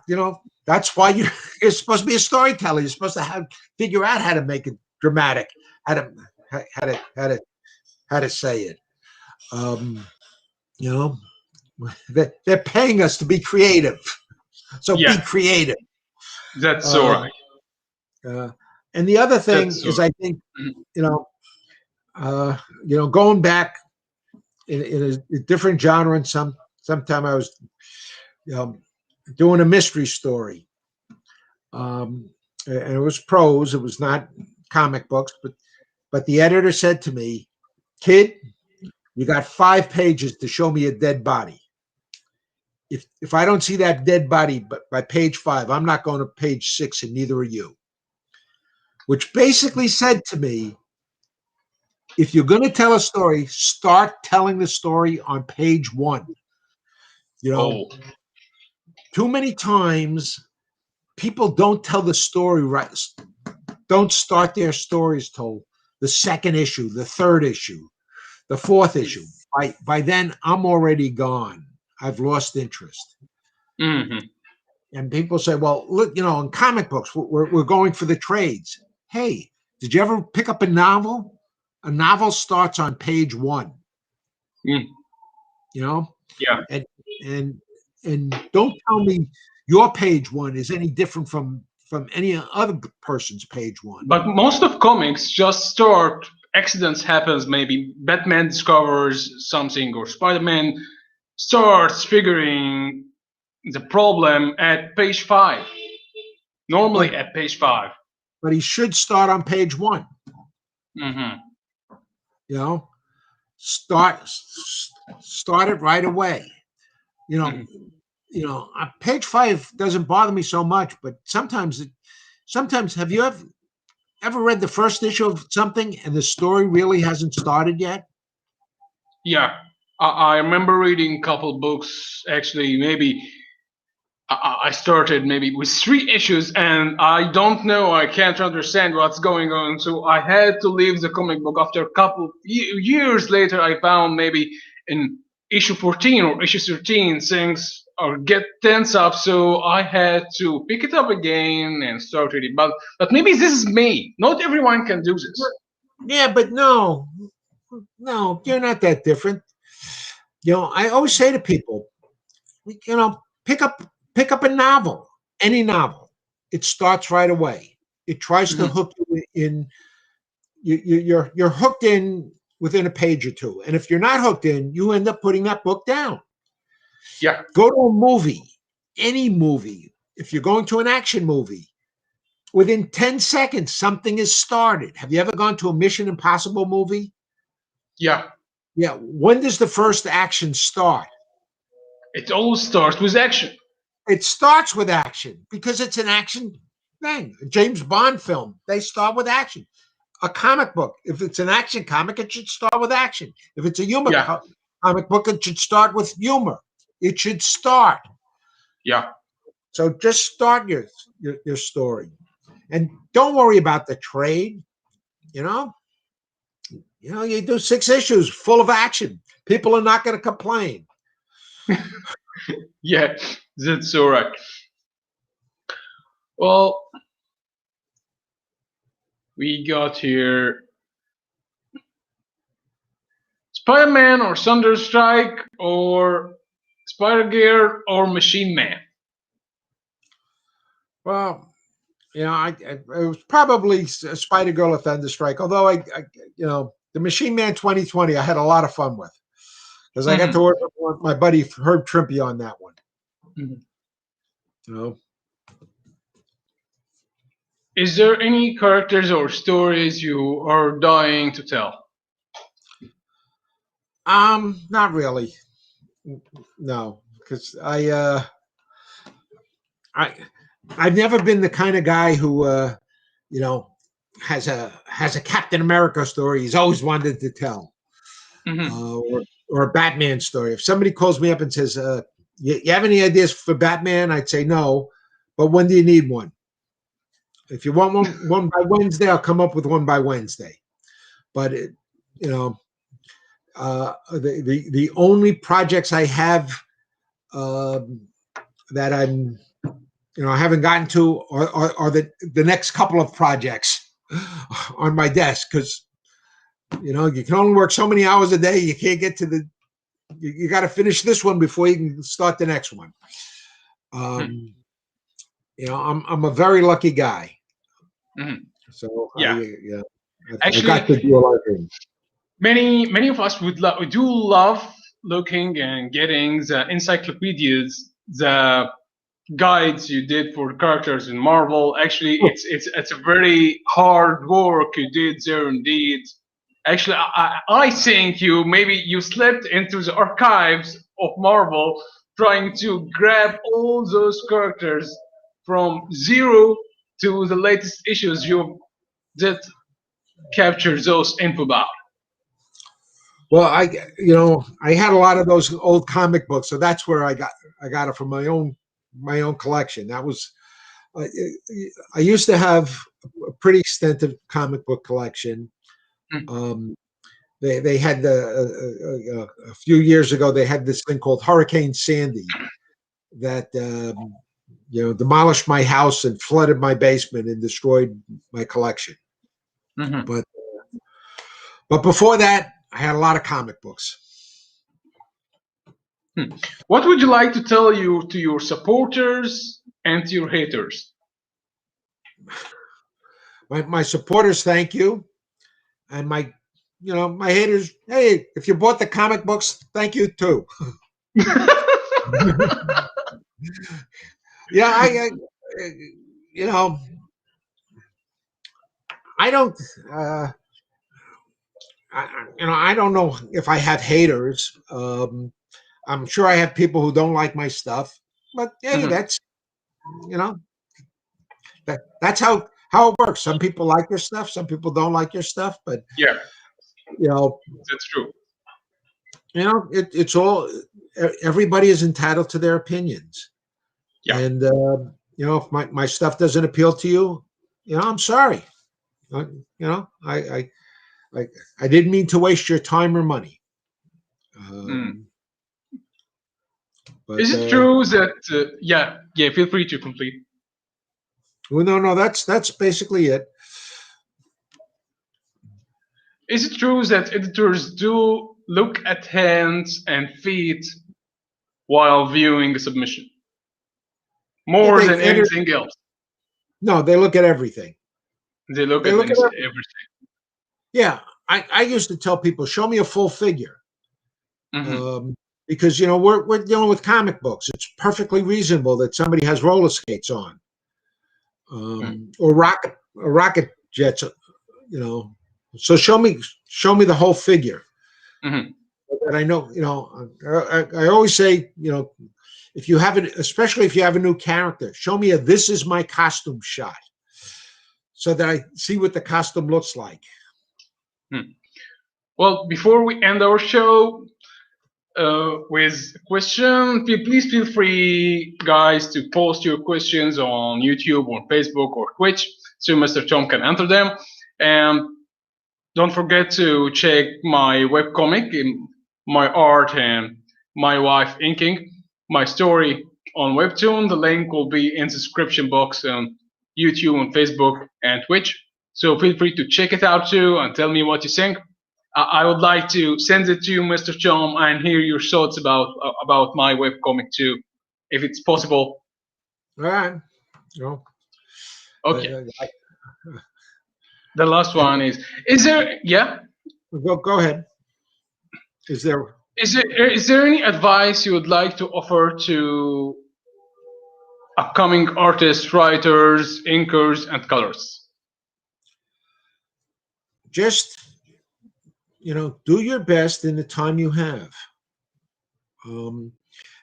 that's why you're supposed to be a storyteller. You're supposed to figure out how to make it dramatic, how to say it. You know, they're paying us to be creative, so be Yeah, creative. that's all Uh, right. and the other thing That's all is, I think, right. you know, going back in a different genre, and sometime I was, doing a mystery story, and it was prose. It was not comic books, but the editor said to me, "Kid, you got 5 pages to show me a dead body. If I don't see that dead body by page 5, I'm not going to page 6, and neither are you." Which basically said to me, if you're going to tell a story, start telling the story on page 1. You know, Oh, too many times people don't tell the story right, don't start their stories till the second issue, the third issue, the fourth issue. By then, I'm already gone. I've lost interest. hmm, And people say, well, look, in comic books, we're going for the trades. Hey, did you ever pick up a novel? A novel starts on page 1, mm, you know, yeah. and and and don't tell me your page 1 is any different from any other person's page 1. But most of comics just start. Accidents happens. Maybe Batman discovers something, or Spider-Man starts figuring the problem at page 5. But Normally at page 5. but he should start on page 1. Hmm. You know, start start it right away. You know, Hmm. page 5 doesn't bother me so much, but sometimes have you ever read the first issue of something and the story really hasn't started yet? Yeah, I remember reading a couple books. Actually, maybe I started maybe with 3 issues, and I don't know. I can't understand what's going on. So I had to leave the comic book. After a couple years later, I found maybe in issue 14 or issue 13 things or get tense up. So I had to pick it up again and start reading. But maybe this is me. Not everyone can do this. Yeah, but no, you're not that different. I always say to people, pick up a novel, any novel. It starts right away. It tries to Mhm. hook you in. You're hooked in within a page or two, and if you're not hooked in, you end up putting that book down. Yeah, Go to a movie, any movie. If you're going to an action movie, within 10 seconds, something is started. Have you ever gone to a Mission Impossible movie? yeah. Yeah. When does the first action start? It all starts with action. It starts with action because it's an action thing. A James Bond film, they start with action. A comic book, if it's an action comic, it should start with action. If it's a Yeah, comic book, it should start with humor. It should start. yeah. So just start your story, and don't worry about the trade. You know, you do 6 issues full of action. People are not going to complain. Yeah, that's all right. Well, we got here Spider-Man or Thunderstrike or Spider-Gear or Machine Man. Well, it was probably Spider Girl or Thunderstrike. Although the Machine Man 2020, I had a lot of fun with because I got to Mhm. work with my buddy Herb Trimpe on that one. Mhm. You know, Is there any characters or stories you are dying to tell? not really. No, because I I've never been the kind of guy who you know has a Captain America story he's always wanted to tell, Mhm. or a Batman story. If somebody calls me up and says, you have any ideas for Batman? I'd say no, but when do you need one? If you want one by Wednesday, I'll come up with one by Wednesday. But you know, the only projects I have um, that I haven't gotten to are the next couple of projects on my desk because you can only work so many hours a day. You can't get to you got to finish this one before you can start the next one. You know, I'm a very lucky guy. So Yeah. I Actually, got to do a lot of things. many of us we do love looking and getting the encyclopedias, the guides you did for characters in Marvel. Actually, it's a very hard work you did there indeed. Actually, I think you slipped into the archives of Marvel trying to grab all those characters from zero to the latest issues you did capture those info about. Well, I had a lot of those old comic books, so that's where I got it from my own collection. That was I used to have a pretty extensive comic book collection. They had a few years ago they had this thing called Hurricane Sandy that demolished my house and flooded my basement and destroyed my collection. But before that, I had a lot of comic books. What would you like to tell to your supporters and to your haters? My supporters, thank you, and my haters. Hey, if you bought the comic books, thank you too. Yeah, I don't. I don't know if I have haters. I'm sure I have people who don't like my stuff, but hey, that's that's how it works. Some people like your stuff, some people don't like your stuff, but yeah, that's true. It's all, everybody is entitled to their opinions. Yeah. And if my stuff doesn't appeal to you, I'm sorry. I didn't mean to waste your time or money. But, is it true that yeah, feel free to complete. Well, no, that's basically it. Is it true that editors do look at hands and feet while viewing a submission more than anything else? No, they look at everything. They look at everything. Yeah, I used to tell people, show me a full figure. Because we're dealing with comic books. It's perfectly reasonable that somebody has roller skates on, or rocket jets. So show me the whole figure. That I know. I always say, if you have it, especially if you have a new character, show me this is my costume shot, so that I see what the costume looks like. Well, before we end our show with a question, please feel free, guys, to post your questions on YouTube or Facebook or Twitch, so Mr. Tom can answer them. And don't forget to check my webcomic, my art, and my wife inking my story on Webtoon. The link will be in the description box on YouTube, and Facebook, and Twitch. So feel free to check it out too and tell me what you think. I would like to send it to you, Mr. Tom, and hear your thoughts about my webcomic too, if it's possible. All right. Okay. The last one is there? Yeah. Go ahead. Is there any advice you would like to offer to upcoming artists, writers, inkers, and colorists? Just do your best in the time you have. And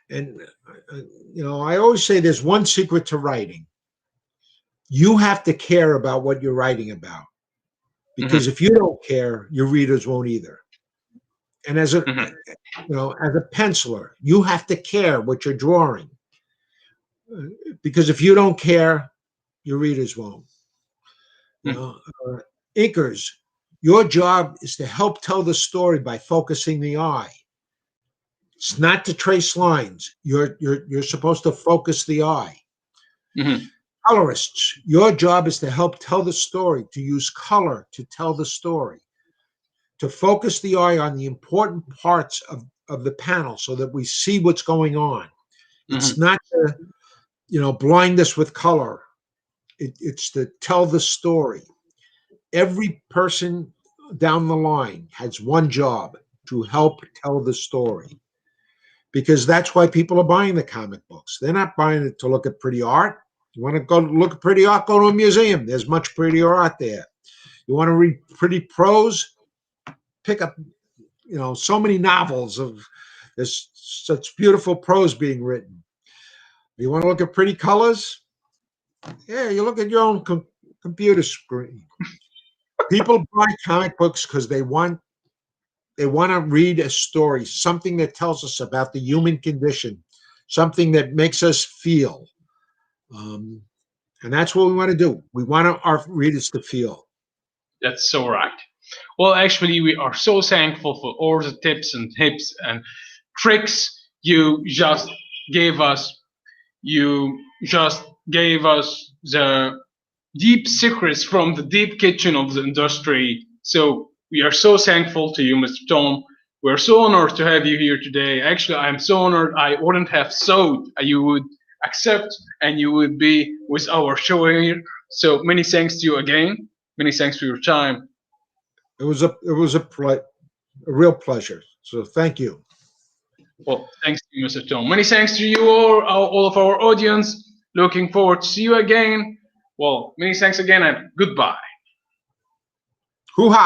I always say there's one secret to writing. You have to care about what you're writing about, because if you don't care, your readers won't either. And as a as a penciler, you have to care what you're drawing, because if you don't care, your readers won't. Inkers, your job is to help tell the story by focusing the eye. It's not to trace lines. You're supposed to focus the eye. Colorists, your job is to help tell the story, to use color to tell the story, to focus the eye on the important parts of the panel so that we see what's going on. It's Mm-hmm. not to, blind us with color. It's to tell the story. Every person down the line has one job: to help tell the story. Because that's why people are buying the comic books. They're not buying it to look at pretty art. You want to go look at pretty art, go to a museum. There's much prettier art there. You want to read pretty prose, pick up, so many novels there's such beautiful prose being written. You want to look at pretty colors? Yeah, you look at your own computer screen. People buy comic books because they want to read a story, something that tells us about the human condition, something that makes us feel. And that's what we want to do. We want our readers to feel. That's so right. Well, actually, we are so thankful for all the tips and tricks you just gave us. You just gave us the deep secrets from the deep kitchen of the industry. So we are so thankful to you, Mr. Tom. We're so honored to have you here today. Actually, I am so honored. I wouldn't have thought you would accept and you would be with our show here. So many thanks to you again. Many thanks for your time. It was a real pleasure. So thank you. Well, thanks to you, Mr. Tom. Many thanks to you all of our audience. Looking forward to see you again. Well, many thanks again and goodbye. Hoo-ha!